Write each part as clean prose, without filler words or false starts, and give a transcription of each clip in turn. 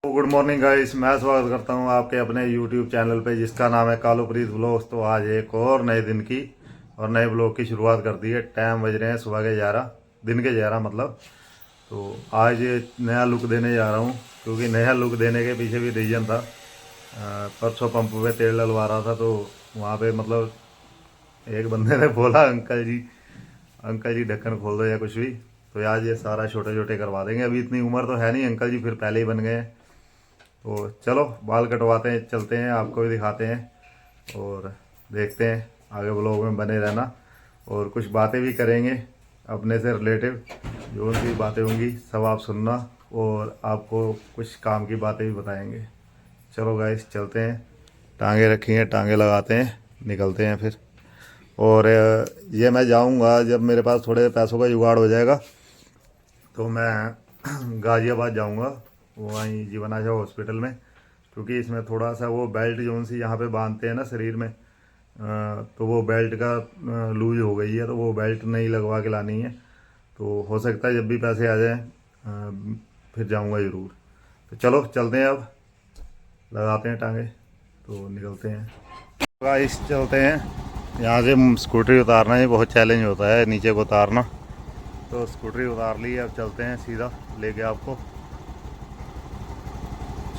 Good morning guys, मैं स्वागत करता हूं आपके अपने यूट्यूब चैनल पे जिसका नाम है कालूप्रीत व्लॉग्स। तो आज एक और नए दिन की और नए ब्लॉग की शुरुआत कर दी है। टाइम बज रहे हैं सुबह के 11, दिन के 11 मतलब। तो आज नया लुक देने जा रहा हूं, क्योंकि नया लुक देने के पीछे भी रीज़न था। परसों पंप पे तेल डलवा रहा था, तो वहाँ पे मतलब एक बंदे ने बोला अंकल जी ढक्कन खोल दो या कुछ भी। तो आज ये सारा छोटे छोटे करवा देंगे। अभी इतनी उम्र तो है नहीं अंकल जी, फिर पहले ही बन गए हैं। तो चलो बाल कटवाते हैं, चलते हैं, आपको भी दिखाते हैं और देखते हैं। आगे ब्लॉग में बने रहना और कुछ बातें भी करेंगे अपने से रिलेटिव। जो उनकी बातें होंगी सब आप सुनना और आपको कुछ काम की बातें भी बताएंगे। चलो गाइस चलते हैं, टांगे रखी हैं, टांगे लगाते हैं, निकलते हैं फिर। और ये मैं जाऊंगा जब मेरे पास थोड़े पैसों का जुगाड़ हो जाएगा, तो मैं गाज़ियाबाद जाऊंगा, वहीं जीवन आशा हॉस्पिटल में। क्योंकि इसमें थोड़ा सा वो बेल्ट जो सी यहाँ पे बांधते हैं ना शरीर में, तो वो बेल्ट का लूज हो गई है, तो वो बेल्ट नई लगवा के लानी है। तो हो सकता है जब भी पैसे आ जाएं फिर जाऊंगा ज़रूर। तो चलो चलते हैं, अब लगाते हैं टांगे तो निकलते हैं। गाइस चलते हैं। यहाँ से स्कूटरी उतारना ही बहुत चैलेंज होता है, नीचे को उतारना। तो स्कूटरी उतार ली है, अब चलते हैं सीधा लेके आपको।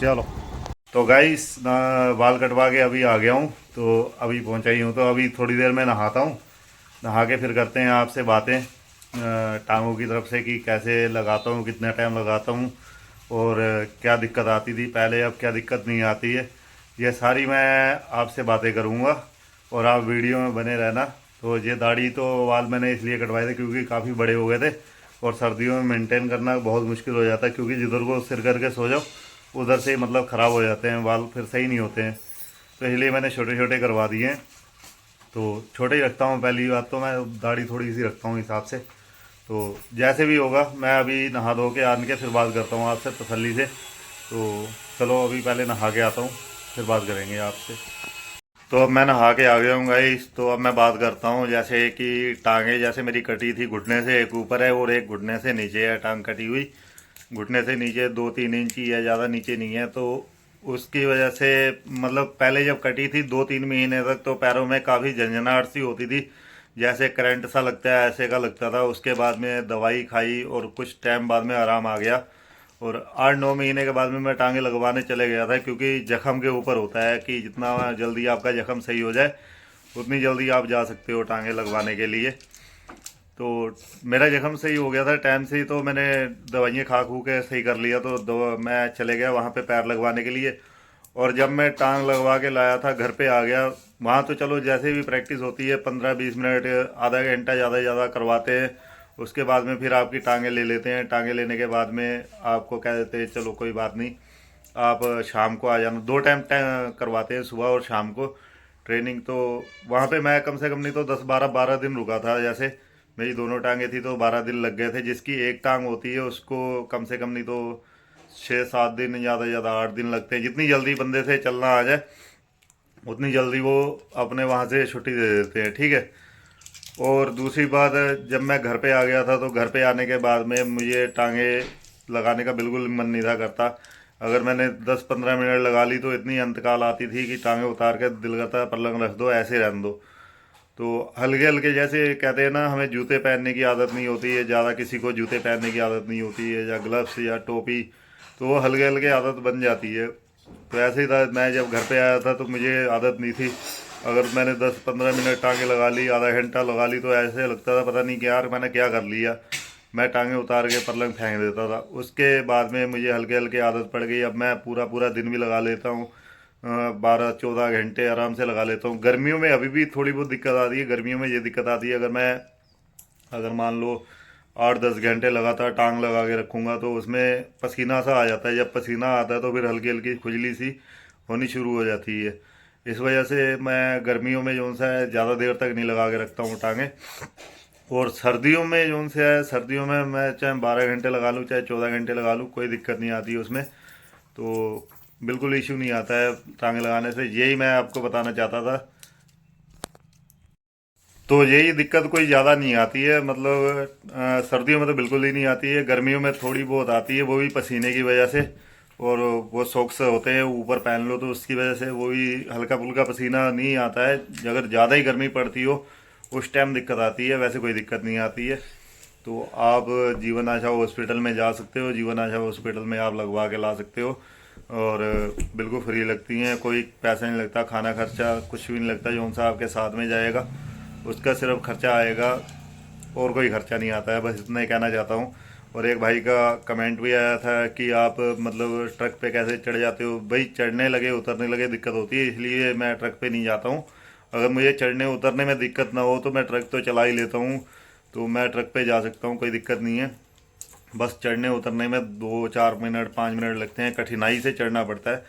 चलो। तो गाइस बाल कटवा के अभी आ गया हूँ, तो अभी पहुँचा ही हूँ। तो अभी थोड़ी देर में नहाता हूँ, नहा के फिर करते हैं आपसे बातें टांगों की तरफ से कि कैसे लगाता हूँ, कितना टाइम लगाता हूँ और क्या दिक्कत आती थी पहले, अब क्या दिक्कत नहीं आती है। ये सारी मैं आपसे बातें करूँगा और आप वीडियो में बने रहना। तो ये दाढ़ी तो बाल मैंने इसलिए कटवाए थे क्योंकि काफ़ी बड़े हो गए थे और सर्दियों में मेंटेन करना बहुत मुश्किल हो जाता है, क्योंकि जिधर को सिर करके सो जाओ उधर से ही मतलब ख़राब हो जाते हैं बाल, फिर सही नहीं होते हैं। तो इसलिए मैंने छोटे छोटे करवा दिए हैं। तो छोटे ही रखता हूँ, पहली बात तो मैं दाढ़ी थोड़ी सी रखता हूँ हिसाब से। तो जैसे भी होगा मैं अभी नहा धो के आन के फिर बात करता हूँ आपसे तसल्ली से। तो चलो अभी पहले नहा के आता हूँ, फिर बात करेंगे आपसे। तो अब मैं नहा के आ गया हूँ गाइस। तो अब मैं बात करता हूँ, जैसे कि टांगे जैसे मेरी कटी थी, घुटने से एक ऊपर है और एक घुटने से नीचे है टांग कटी हुई। घुटने से नीचे 2-3 इंच ही है, ज़्यादा नीचे नहीं है। तो उसकी वजह से मतलब पहले जब कटी थी 2-3 महीने तक तो पैरों में काफ़ी झंझनाहट सी होती थी, जैसे करंट सा लगता है ऐसे का लगता था। उसके बाद में दवाई खाई और कुछ टाइम बाद में आराम आ गया। और 8-9 महीने के बाद में मैं टांगे लगवाने चले गया था, क्योंकि जख्म के ऊपर होता है कि जितना जल्दी आपका जख्म सही हो जाए उतनी जल्दी आप जा सकते हो टांगे लगवाने के लिए। तो मेरा जख्म सही हो गया था टाइम से ही, तो मैंने दवाइयाँ खा खू के सही कर लिया। तो मैं चले गया वहाँ पे पैर लगवाने के लिए। और जब मैं टांग लगवा के लाया था घर पे आ गया, वहाँ तो चलो जैसे भी प्रैक्टिस होती है 15-20 मिनट आधा घंटा ज़्यादा से ज़्यादा करवाते हैं। उसके बाद में फिर आपकी टांगे ले लेते हैं। टांगे लेने के बाद में आपको कह देते हैं चलो कोई बात नहीं, आप शाम को आ जाना। 2 टाइम करवाते हैं, सुबह और शाम को ट्रेनिंग। तो वहाँ पे मैं कम से कम नहीं तो 10-12 दिन रुका था। जैसे मेरी दोनों टांगे थी तो 12 दिन लग गए थे। जिसकी एक टांग होती है उसको कम से कम नहीं तो 6-7 दिन, ज़्यादा से ज़्यादा 8 दिन लगते हैं। जितनी जल्दी बंदे से चलना आ जाए उतनी जल्दी वो अपने वहाँ से छुट्टी दे देते हैं, ठीक है। और दूसरी बात, जब मैं घर पे आ गया था तो घर पे आने के बाद में मुझे टांगे लगाने का बिल्कुल मन नहीं था करता। अगर मैंने 10-15 मिनट लगा ली तो इतनी अंतकाल आती थी कि टांगे उतार के दिल करता है पलंग रख दो, ऐसे रहने दो। तो हल्के हल्के, जैसे कहते हैं ना हमें जूते पहनने की आदत नहीं होती है ज़्यादा, किसी को जूते पहनने की आदत नहीं होती है या ग्लव्स या टोपी, तो वो हल्के हल्के आदत बन जाती है। तो ऐसे ही था, मैं जब घर पे आया था तो मुझे आदत नहीं थी। अगर मैंने 10-15 मिनट टांगे लगा ली, आधा घंटा लगा ली, तो ऐसे लगता था पता नहीं क्या यार मैंने क्या कर लिया। मैं टांगे उतार के पलंग फेंक देता था। उसके बाद में मुझे हल्के हल्के आदत पड़ गई। अब मैं पूरा पूरा दिन भी लगा लेता हूँ, 12-14 घंटे आराम से लगा लेता हूँ। गर्मियों में अभी भी थोड़ी बहुत दिक्कत आती है। गर्मियों में ये दिक्कत आती है, अगर मान लो 8-10 घंटे लगातार टांग लगा के रखूँगा तो उसमें पसीना सा आ जाता है। जब पसीना आता है तो फिर हल्की हल्की खुजली सी होनी शुरू हो जाती है। इस वजह से मैं गर्मियों में जो सा है ज़्यादा देर तक नहीं लगा के रखता हूँ टांगे। और सर्दियों में जो से है, सर्दियों में मैं चाहे 12 घंटे लगा लूँ चाहे 14 घंटे लगा लूँ, कोई दिक्कत नहीं आती है उसमें। तो बिल्कुल इशू नहीं आता है टांगे लगाने से। यही मैं आपको बताना चाहता था। तो यही दिक्कत कोई ज़्यादा नहीं आती है, मतलब सर्दियों में तो बिल्कुल ही नहीं आती है। गर्मियों में थोड़ी बहुत आती है, वो भी पसीने की वजह से। और वो सॉक्स होते हैं ऊपर पहन लो तो उसकी वजह से वो भी हल्का फुल्का पसीना नहीं आता है। अगर ज़्यादा ही गर्मी पड़ती हो उस टाइम दिक्कत आती है, वैसे कोई दिक्कत नहीं आती है। तो आप जीवन आशा हॉस्पिटल में जा सकते हो, जीवन आशा हॉस्पिटल में आप लगवा के ला सकते हो। और बिल्कुल फ्री लगती हैं, कोई पैसा नहीं लगता, खाना खर्चा कुछ भी नहीं लगता। जो सा आपके साथ में जाएगा उसका सिर्फ खर्चा आएगा और कोई खर्चा नहीं आता है, बस इतना ही कहना चाहता हूँ। और एक भाई का कमेंट भी आया था कि आप मतलब ट्रक पे कैसे चढ़ जाते हो। भाई चढ़ने लगे उतरने लगे दिक्कत होती है, इसलिए मैं ट्रक पे नहीं जाता हूँ। अगर मुझे चढ़ने उतरने में दिक्कत ना हो तो मैं ट्रक तो चला ही लेता हूँ, तो मैं ट्रक पे जा सकता हूँ, कोई दिक्कत नहीं है। बस चढ़ने उतरने में 2-4 मिनट 5 मिनट लगते हैं, कठिनाई से चढ़ना पड़ता है,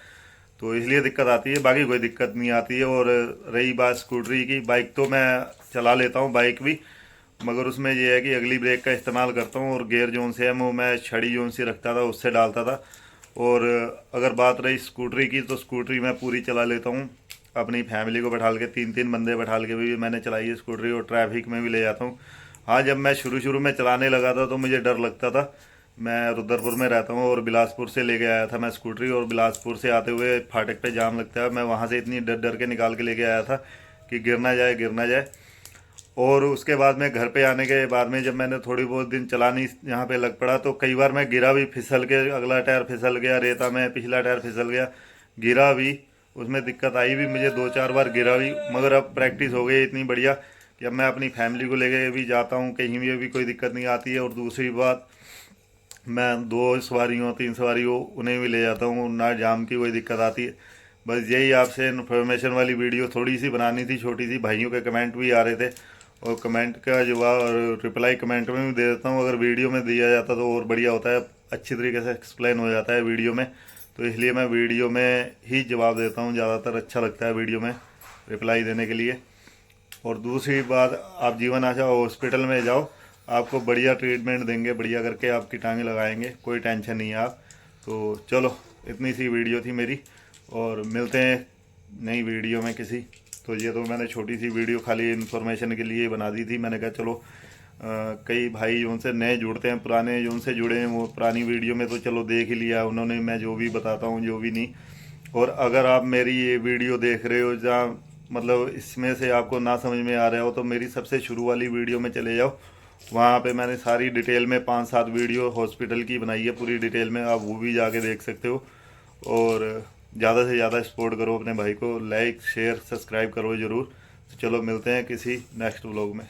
तो इसलिए दिक्कत आती है, बाकी कोई दिक्कत नहीं आती है। और रही बात स्कूटरी की, बाइक तो मैं चला लेता हूँ बाइक भी, मगर उसमें यह है कि अगली ब्रेक का इस्तेमाल करता हूँ और गियर जोन से है वो मैं छड़ी जोन से रखता था उससे डालता था। और अगर बात रही स्कूटरी की तो स्कूटरी मैं पूरी चला लेता हूँ, अपनी फैमिली को बैठा के 3-3 बंदे बैठा के भी मैंने चलाई है स्कूटरी, और ट्रैफिक में भी ले जाता हूँ। हाँ, जब मैं शुरू शुरू में चलाने लगा था तो मुझे डर लगता था। मैं रुद्रपुर में रहता हूँ और बिलासपुर से लेके आया था मैं स्कूटरी, और बिलासपुर से आते हुए फाटक पे जाम लगता है, मैं वहाँ से इतनी डर डर के निकाल के लेके आया था कि गिर ना जाए गिर ना जाए। और उसके बाद में घर पे आने के बाद में जब मैंने थोड़ी बहुत दिन चलानी यहाँ पे लग पड़ा तो कई बार मैं गिरा भी, फिसल के अगला टायर फिसल गया रेता में, पिछला टायर फिसल गया, गिरा भी, उसमें दिक्कत आई भी, मुझे 2-4 बार गिरा भी। मगर अब प्रैक्टिस हो गई इतनी बढ़िया कि अब मैं अपनी फैमिली को लेके भी जाता हूँ कहीं भी कोई दिक्कत नहीं आती है। और दूसरी बात, मैं 2 सवारी हो 3 सवारी हो उन्हें भी ले जाता हूँ, ना जाम की कोई दिक्कत आती है। बस यही आपसे इन्फॉर्मेशन वाली वीडियो थोड़ी सी बनानी थी, छोटी सी। भाइयों के कमेंट भी आ रहे थे और कमेंट का जवाब और रिप्लाई कमेंट में भी दे देता हूँ, अगर वीडियो में दिया जाता तो और बढ़िया होता है, अच्छी तरीके से एक्सप्लेन हो जाता है वीडियो में, तो इसलिए मैं वीडियो में ही जवाब देता हूँ, ज़्यादातर अच्छा लगता है वीडियो में रिप्लाई देने के लिए। और दूसरी बात, आप जीवन आशा हॉस्पिटल में जाओ, आपको बढ़िया ट्रीटमेंट देंगे, बढ़िया करके आपकी टांगें लगाएंगे, कोई टेंशन नहीं है आप। तो चलो, इतनी सी वीडियो थी मेरी, और मिलते हैं नई वीडियो में किसी। तो ये तो मैंने छोटी सी वीडियो खाली इन्फॉर्मेशन के लिए बना दी थी, मैंने कहा चलो कई भाई जो उनसे नए जुड़ते हैं, पुराने जो उनसे जुड़े हैं वो पुरानी वीडियो में तो चलो देख ही लिया उन्होंने, मैं जो भी बताता हूँ जो भी नहीं। और अगर आप मेरी ये वीडियो देख रहे हो जहाँ मतलब इसमें से आपको ना समझ में आ रहा हो तो मेरी सबसे शुरू वाली वीडियो में चले जाओ, वहाँ पे मैंने सारी डिटेल में 5-7 वीडियो हॉस्पिटल की बनाई है पूरी डिटेल में, आप वो भी जाके देख सकते हो। और ज़्यादा से ज़्यादा सपोर्ट करो अपने भाई को, लाइक शेयर सब्सक्राइब करो ज़रूर। तो चलो मिलते हैं किसी नेक्स्ट व्लॉग में।